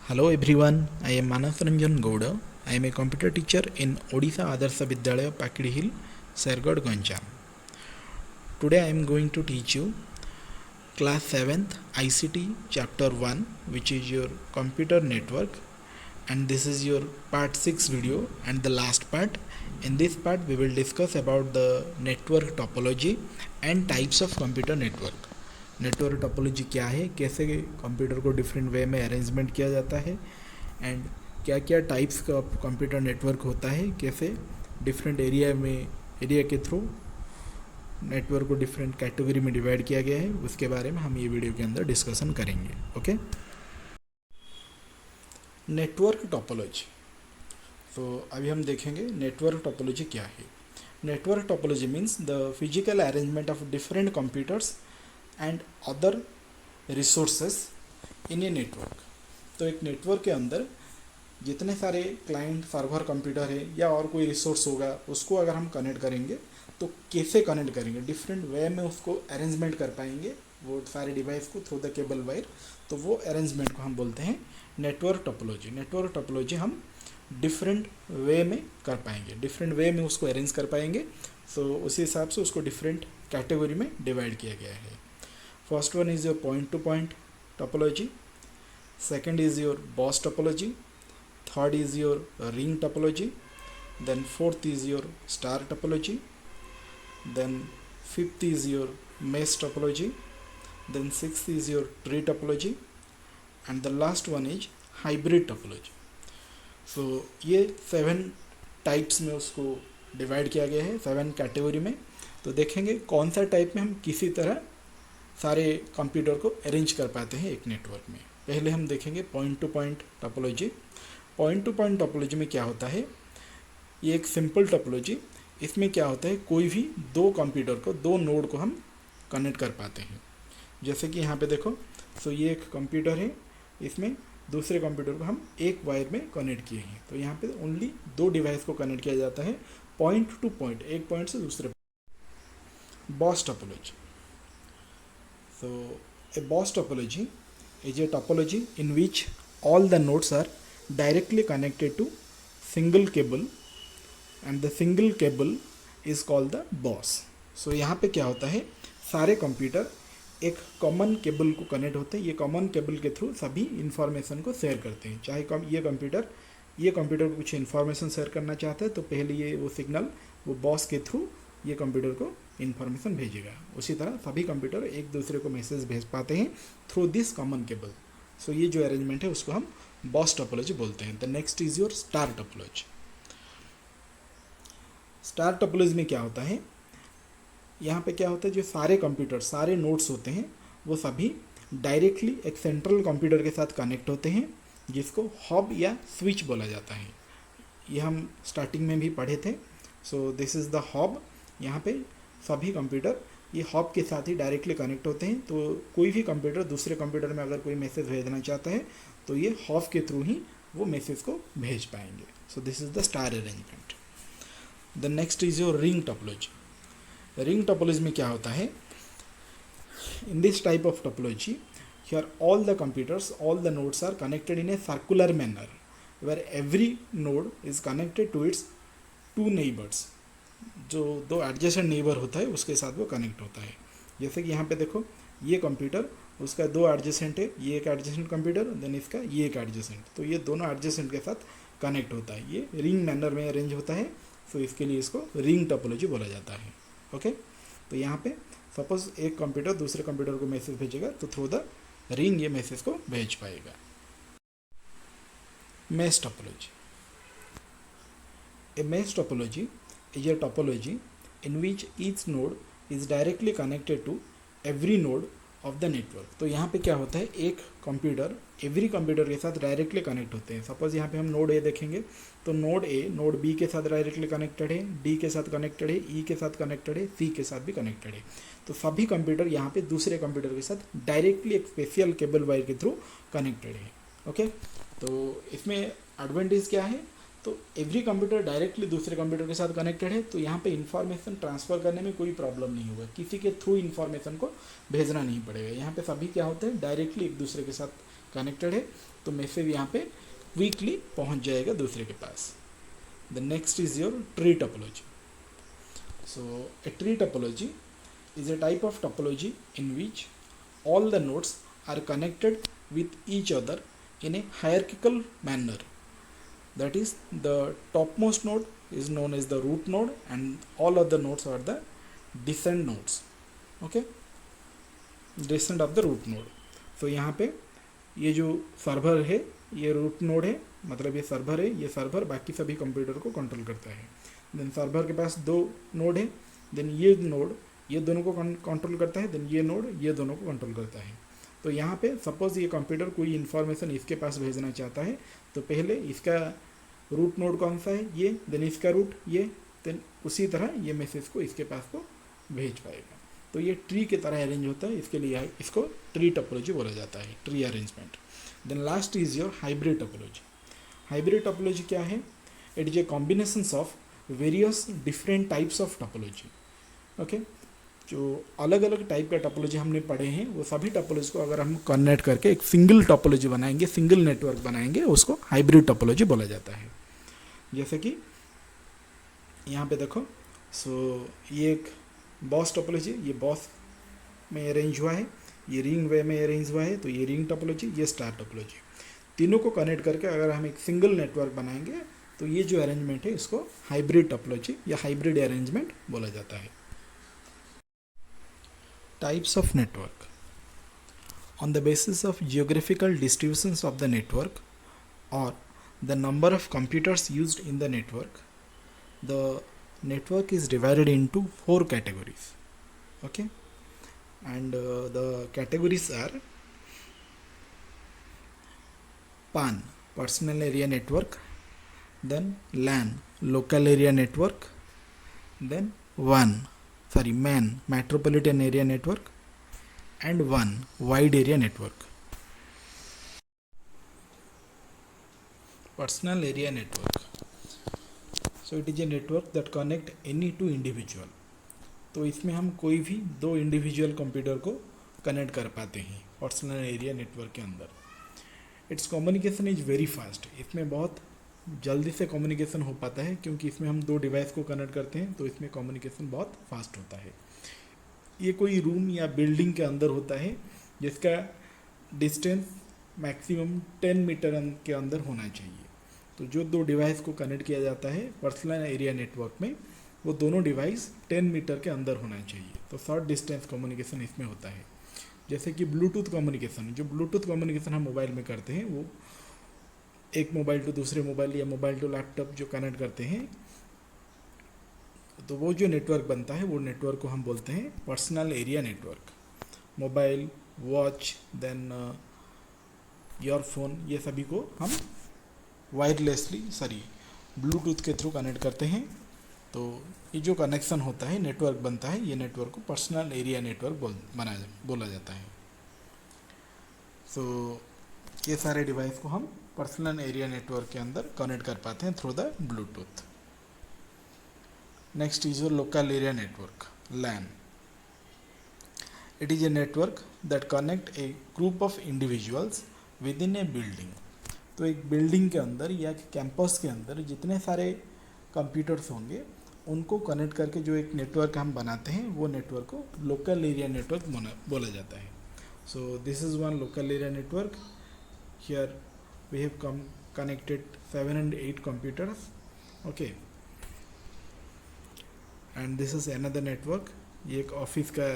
Hello everyone, I am Manas Ranjan Gowda. I am a computer teacher in Odisha Adarsa Vidyalaya, Pakidi Hill, Sergod, Ganjam. Today I am going to teach you class 7th ICT chapter 1, which is your computer network, and this is your part 6 video and the last part. In this part we will discuss about the network topology and types of computer network. Network topology क्या है, कैसे computer को different way में arrangement किया जाता है, and क्या क्या टाइप्स का कंप्यूटर नेटवर्क होता है, कैसे डिफरेंट एरिया के थ्रू नेटवर्क को डिफरेंट कैटेगरी में डिवाइड किया गया है, उसके बारे में हम ये वीडियो के अंदर डिस्कशन करेंगे. Okay, network topology. तो अभी हम देखेंगे नेटवर्क टोपोलॉजी क्या है. Network topology means the physical arrangement of different computers and other resources in a network. तो एक नेटवर्क के अंदर जितने सारे क्लाइंट सर्वर कंप्यूटर है या और कोई रिसोर्स होगा, उसको अगर हम कनेक्ट करेंगे तो कैसे कनेक्ट करेंगे, डिफरेंट वे में उसको अरेंजमेंट कर पाएंगे वो सारे डिवाइस को थ्रू द केबल वायर. तो वो अरेंजमेंट को हम बोलते हैं नेटवर्क टोपोलॉजी. नेटवर्क टोपोलॉजी हम डिफरेंट वे में कर पाएंगे, डिफरेंट वे में उसको अरेंज कर पाएंगे. सो उसी हिसाब से उसको डिफरेंट कैटेगरी में डिवाइड किया गया है. First one is your point to point topology, second is your boss topology, third is your ring topology, then fourth is your star topology, then fifth is your mesh topology, then sixth is your tree topology, and the last one is hybrid topology. So ये 7 types में उसको divide किया गया है, 7 category में. तो देखेंगे कौन सा टाइप में हम किसी तरह सारे कंप्यूटर को अरेंज कर पाते हैं एक नेटवर्क में. पहले हम देखेंगे point two point topology. Point two point topology में क्या होता है, ये एक सिंपल टोपोलॉजी. इसमें क्या होता है, कोई भी दो कंप्यूटर को, दो नोड को हम कनेक्ट कर पाते हैं. जैसे कि यहाँ पे देखो, सो ये एक कंप्यूटर है, इसमें दूसरे कंप्यूटर को हम एक वायर में कनेक्ट किए हैं. तो यहाँ पे ओनली दो डिवाइस को कनेक्ट किया जाता है पॉइंट टू पॉइंट, एक पॉइंट से दूसरे. Boss topology. So a boss topology is a topology in which all the nodes are directly connected to single cable and the single cable is called the boss. So यहाँ पे क्या होता है, सारे computer एक common cable को connect होते हैं. ये कॉमन केबल के थ्रू सभी इंफॉर्मेशन को शेयर करते हैं. चाहे ये कंप्यूटर को कुछ इन्फॉर्मेशन शेयर करना चाहता है तो पहले ये वो सिग्नल वो बॉस के थ्रू ये कंप्यूटर को इन्फॉर्मेशन भेजेगा. उसी तरह सभी कंप्यूटर एक दूसरे को मैसेज भेज पाते हैं थ्रू दिस कॉमन केबल. सो ये जो अरेंजमेंट है उसको हम बॉस टोपोलॉजी बोलते हैं. The next is your star topology. Star topology में क्या होता है, यहाँ पे क्या होता है, जो सारे कंप्यूटर, सारे नोड्स होते हैं वो सभी डायरेक्टली एक सेंट्रल कंप्यूटर के साथ कनेक्ट होते हैं, जिसको हब या स्विच बोला जाता है. ये हम स्टार्टिंग में भी पढ़े थे. सो दिस इज़ द हब. यहाँ पे सभी कंप्यूटर ये हब के साथ ही डायरेक्टली कनेक्ट होते हैं. तो कोई भी कंप्यूटर दूसरे कंप्यूटर में अगर कोई मैसेज भेजना चाहता है तो ये हब के थ्रू ही वो मैसेज को भेज पाएंगे. So this is the star arrangement. The next is your ring topology. Ring topology में क्या होता है, in this type of topology here all the computers, all the nodes are connected in a circular manner where every node is connected to its two neighbours. जो दो adjacent neighbour होता है उसके साथ वो कनेक्ट होता है. जैसे कि यहाँ पे देखो, ये कंप्यूटर, उसका दो एडजेसेंट है, ये एक एडजेसेंट कंप्यूटर, देन इसका ये एक एडजेसेंट. तो ये दोनों एडजेसेंट के साथ कनेक्ट होता है. ये रिंग मैनर में अरेंज होता है. सो इसके लिए इसको रिंग टोपोलॉजी बोला जाता है. ओके, तो यहाँ पे सपोज एक कंप्यूटर दूसरे कंप्यूटर को मैसेज भेजेगा तो थ्रू द रिंग ये मैसेज को भेज पाएगा. Mesh topology. A mesh topology is a topology in which each node is directly connected to every node of the network. तो यहाँ पे क्या होता है, एक कंप्यूटर एवरी कंप्यूटर के साथ डायरेक्टली कनेक्ट होते हैं. सपोज यहाँ पे हम नोड ए देखेंगे तो नोड ए नोड बी के साथ डायरेक्टली कनेक्टेड है, डी के साथ कनेक्टेड है, ई के साथ कनेक्टेड है, सी के साथ भी कनेक्टेड है. तो सभी कंप्यूटर यहाँ पे दूसरे कंप्यूटर के साथ डायरेक्टली एक स्पेशल केबल वायर के थ्रू कनेक्टेड है. ओके, तो इसमें एडवांटेज क्या है, तो एवरी कंप्यूटर डायरेक्टली दूसरे कंप्यूटर के साथ कनेक्टेड है. तो यहाँ पे इन्फॉर्मेशन ट्रांसफ़र करने में कोई प्रॉब्लम नहीं होगा, किसी के थ्रू इन्फॉर्मेशन को भेजना नहीं पड़ेगा. यहाँ पे सभी क्या होते हैं, डायरेक्टली एक दूसरे के साथ कनेक्टेड है तो मैसेज यहाँ पे क्विकली पहुँच जाएगा दूसरे के पास. The next is your tree topology. So a tree topology is a type of topology in which all the nodes are connected with each other in a hierarchical manner. That is, the topmost node is known as the root node and all other nodes are the descent nodes. Okay, descent of the root node. So यहाँ पे ये जो server है ये root node है, मतलब ये server है, ये सर्वर बाकी सभी कंप्यूटर को कंट्रोल करता है. देन सर्वर के पास दो नोड है, देन ये नोड ये दोनों को कंट्रोल करता है, देन ये नोड ये दोनों को कंट्रोल करता है. तो यहाँ पे सपोज ये कंप्यूटर कोई इन्फॉर्मेशन इसके पास भेजना चाहता है तो पहले इसका रूट नोड कौन सा है ये, देन इसका रूट ये, देन उसी तरह ये मैसेज को इसके पास को भेज पाएगा. तो ये ट्री की तरह अरेंज होता है, इसके लिए इसको ट्री टोपोलॉजी बोला जाता है, tree arrangement. Then last is your hybrid topology. Hybrid topology क्या है? It is a combinations of various different types of topology. Okay, जो अलग अलग टाइप का टोपोलॉजी हमने पढ़े हैं वो सभी टोपोलॉजी को अगर हम कनेक्ट करके एक सिंगल टोपोलॉजी बनाएंगे, सिंगल नेटवर्क बनाएंगे, उसको हाइब्रिड टोपोलॉजी बोला जाता है. जैसे कि यहाँ पे देखो, सो ये एक बॉस टोपोलॉजी, ये बॉस में अरेंज हुआ है, ये रिंग वे में अरेंज हुआ है, तो ये रिंग टोपोलॉजी, ये स्टार टोपोलॉजी. तीनों को कनेक्ट करके अगर हम एक सिंगल नेटवर्क बनाएंगे तो ये जो अरेंजमेंट है इसको हाइब्रिड टोपोलॉजी या हाइब्रिड अरेंजमेंट बोला जाता है. Types of network. On the basis of geographical distributions of the network और the number of computers used in the network, the network is divided into 4 categories. Okay, and the categories are PAN, personal area network, then LAN, local area network, then MAN, metropolitan area network, and wide area network. Personal area network. So it is a network that connect any two individual. तो इसमें हम कोई भी दो individual computer को connect कर पाते हैं पर्सनल एरिया नेटवर्क के अंदर. It's communication is very fast. इसमें बहुत जल्दी से कम्युनिकेशन हो पाता है क्योंकि इसमें हम दो डिवाइस को कनेक्ट करते हैं तो इसमें कम्युनिकेशन बहुत फास्ट होता है. ये कोई रूम या बिल्डिंग के अंदर होता है जिसका डिस्टेंस मैक्सिमम 10 मीटर के अंदर होना चाहिए. तो जो दो डिवाइस को कनेक्ट किया जाता है पर्सनल एरिया नेटवर्क में वो दोनों डिवाइस 10 मीटर के अंदर होना चाहिए. तो शॉर्ट डिस्टेंस कम्युनिकेशन इसमें होता है. जैसे कि ब्लूटूथ कम्युनिकेशन, जो ब्लूटूथ कम्युनिकेशन हम मोबाइल में करते हैं वो एक मोबाइल टू दूसरे मोबाइल या मोबाइल टू लैपटॉप जो कनेक्ट करते हैं तो वो जो नेटवर्क बनता है वो नेटवर्क को हम बोलते हैं personal area network. Mobile, watch, then earphone, ये सभी को हम वायरलेसली ब्लूटूथ के थ्रू कनेक्ट करते हैं. तो ये जो कनेक्शन होता है, नेटवर्क बनता है, ये नेटवर्क को पर्सनल एरिया नेटवर्क बोला जाता है. सो ये सारे डिवाइस को हम पर्सनल एरिया नेटवर्क के अंदर कनेक्ट कर पाते हैं through the Bluetooth. Next is your local area network, LAN. It is a network that connect A group of individuals with in A building. तो एक बिल्डिंग के अंदर या कैंपस के अंदर जितने सारे कंप्यूटर्स होंगे उनको कनेक्ट करके जो एक नेटवर्क हम बनाते हैं वो नेटवर्क को लोकल एरिया नेटवर्क बोला जाता है. So this is one local area network. Here we have connected 7 and 8 computers. Okay, and this is another network. ये एक ऑफिस का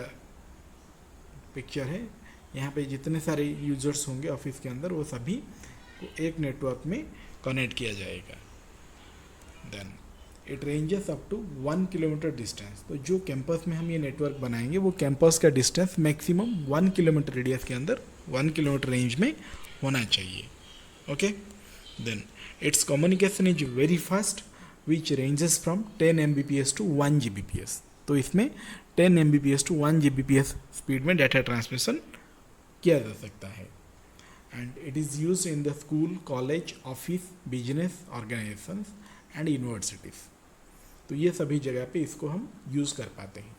पिक्चर है. यहाँ पे जितने सारे यूजर्स होंगे ऑफिस के अंदर वो सभी को एक नेटवर्क में कनेक्ट किया जाएगा. Then it ranges up to 1 kilometre distance. तो जो कैंपस में हम ये नेटवर्क बनाएंगे वो कैंपस का डिस्टेंस मैक्सिमम 1 किलोमीटर रेडियस के अंदर 1 किलोमीटर रेंज में होना चाहिए. Okay, then its communication is very fast which ranges from 10 Mbps to 1 Gbps. तो इसमें 10 Mbps टू 1 Gbps स्पीड में डाटा ट्रांसमिशन किया जा सकता है. And it is used in the school, college, office, business organizations and universities. तो ये सभी जगह पे इसको हम यूज़ कर पाते हैं.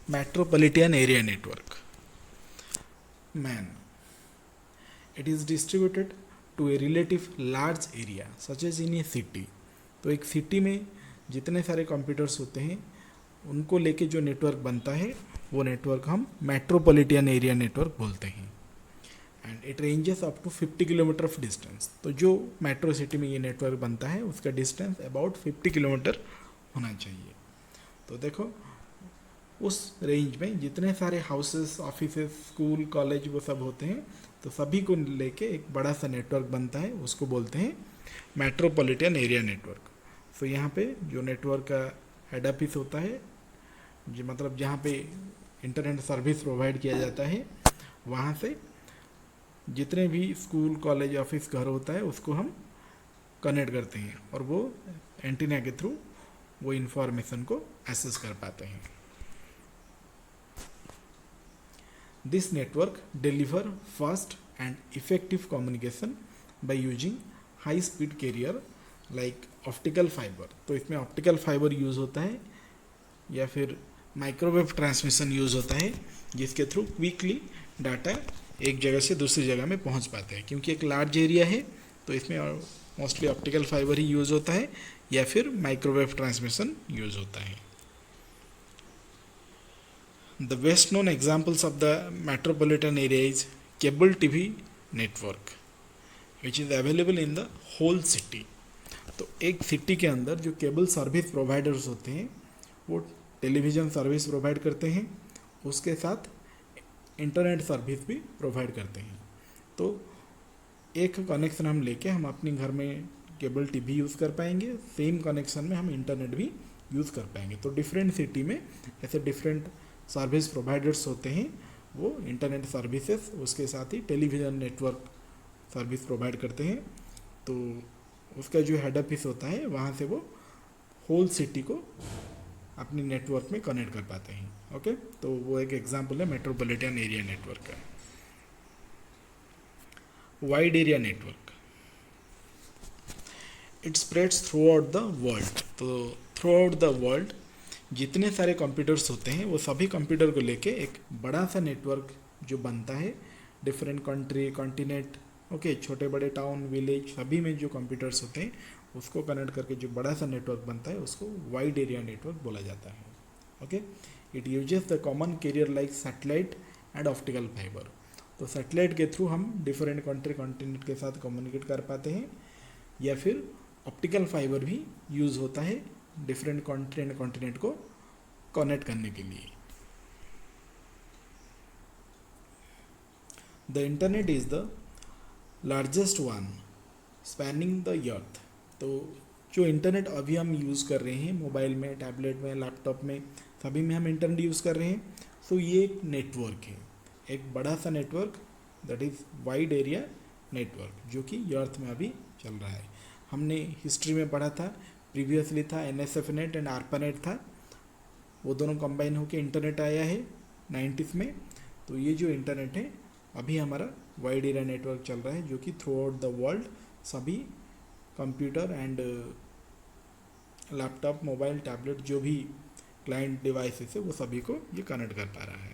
metropolitan area network. Man, it is distributed to a relative large area such as in a city. तो एक सिटी में जितने सारे कंप्यूटर्स होते हैं उनको लेके जो नेटवर्क बनता है वो नेटवर्क हम मेट्रोपॉलिटन एरिया नेटवर्क बोलते हैं. And it ranges up to 50 kilometre of distance. तो जो मेट्रो सिटी में ये नेटवर्क बनता है उसका डिस्टेंस अबाउट 50 किलोमीटर होना चाहिए. तो देखो उस रेंज में जितने सारे हाउसेस, ऑफिसेस, स्कूल, कॉलेज वो सब होते हैं तो सभी को लेके एक बड़ा सा नेटवर्क बनता है, उसको बोलते हैं मेट्रोपॉलिटन एरिया नेटवर्क. तो यहाँ पे जो नेटवर्क का हेड ऑफिस होता है, जो मतलब जहाँ पे इंटरनेट सर्विस प्रोवाइड किया जाता है, वहाँ से जितने भी स्कूल, कॉलेज, ऑफिस, घर होता है उसको हम कनेक्ट करते हैं और वो एंटीना के थ्रू वो इंफॉर्मेशन को एक्सेस कर पाते हैं. This network deliver fast and effective communication by using high speed carrier like optical fiber. तो इसमें ऑप्टिकल फाइबर यूज़ होता है या फिर माइक्रोवेव ट्रांसमिशन यूज़ होता है जिसके थ्रू क्विकली डाटा एक जगह से दूसरी जगह में पहुंच पाते हैं. क्योंकि एक लार्ज एरिया है तो इसमें मोस्टली ऑप्टिकल फाइबर ही यूज़ होता है या फिर माइक्रोवेव ट्रांसमिशन यूज़ होता है. The best known examples of the metropolitan area is cable TV network which is available in the whole city. तो एक सिटी के अंदर जो केबल सर्विस प्रोवाइडर्स होते हैं वो टेलीविज़न सर्विस प्रोवाइड करते हैं, उसके साथ इंटरनेट सर्विस भी प्रोवाइड करते हैं. तो एक कनेक्शन हम लेके हम अपने घर में केबल टीवी यूज़ कर पाएंगे, सेम कनेक्शन में हम इंटरनेट भी यूज़ कर पाएंगे. तो डिफरेंट सिटी में ऐसे डिफरेंट सर्विस प्रोवाइडर्स होते हैं, वो इंटरनेट सर्विसेज उसके साथ ही टेलीविज़न नेटवर्क सर्विस प्रोवाइड करते हैं. तो उसका जो हेड ऑफिस होता है वहाँ से वो होल सिटी को अपनी नेटवर्क में कनेक्ट कर पाते हैं. ओके, तो वो एक एग्जांपल है मेट्रोपॉलिटन एरिया नेटवर्क का. Wide area network, it spreads through out the world. तो थ्रू आउट द वर्ल्ड जितने सारे कंप्यूटर्स होते हैं वो सभी कंप्यूटर को लेके एक बड़ा सा नेटवर्क जो बनता है डिफरेंट कंट्री, कॉन्टिनेंट, ओके, छोटे बड़े टाउन, विलेज, सभी में जो कंप्यूटर्स होते हैं उसको कनेक्ट करके जो बड़ा सा नेटवर्क बनता है उसको वाइड एरिया नेटवर्क बोला जाता है. Okay, it uses the common carrier like satellite and optical fibre. तो सैटेलाइट के थ्रू हम डिफरेंट कंट्री, कॉन्टिनेंट के साथ कम्युनिकेट कर पाते हैं या फिर ऑप्टिकल फाइबर भी यूज़ होता है डिफरेंट कॉन्टिनेंट को कनेक्ट करने के लिए. The internet is the largest one spanning the earth. तो जो इंटरनेट अभी हम यूज़ कर रहे हैं मोबाइल में, टैबलेट में, लैपटॉप में, सभी में हम इंटरनेट यूज़ कर रहे हैं. तो ये एक नेटवर्क है, एक बड़ा सा network, that is wide area network, जो कि अर्थ में अभी चल रहा है. हमने हिस्ट्री में पढ़ा था, प्रीवियसली था NSF नेट एंड ARPANET था, वो दोनों कंबाइन होकर इंटरनेट आया है 90s में. तो ये जो इंटरनेट है अभी हमारा वाइड एरिया नेटवर्क चल रहा है जो कि थ्रू आउट द वर्ल्ड सभी computer and laptop, mobile, tablet, जो भी क्लाइंट डिवाइसेस है वो सभी को ये कनेक्ट कर पा रहा है.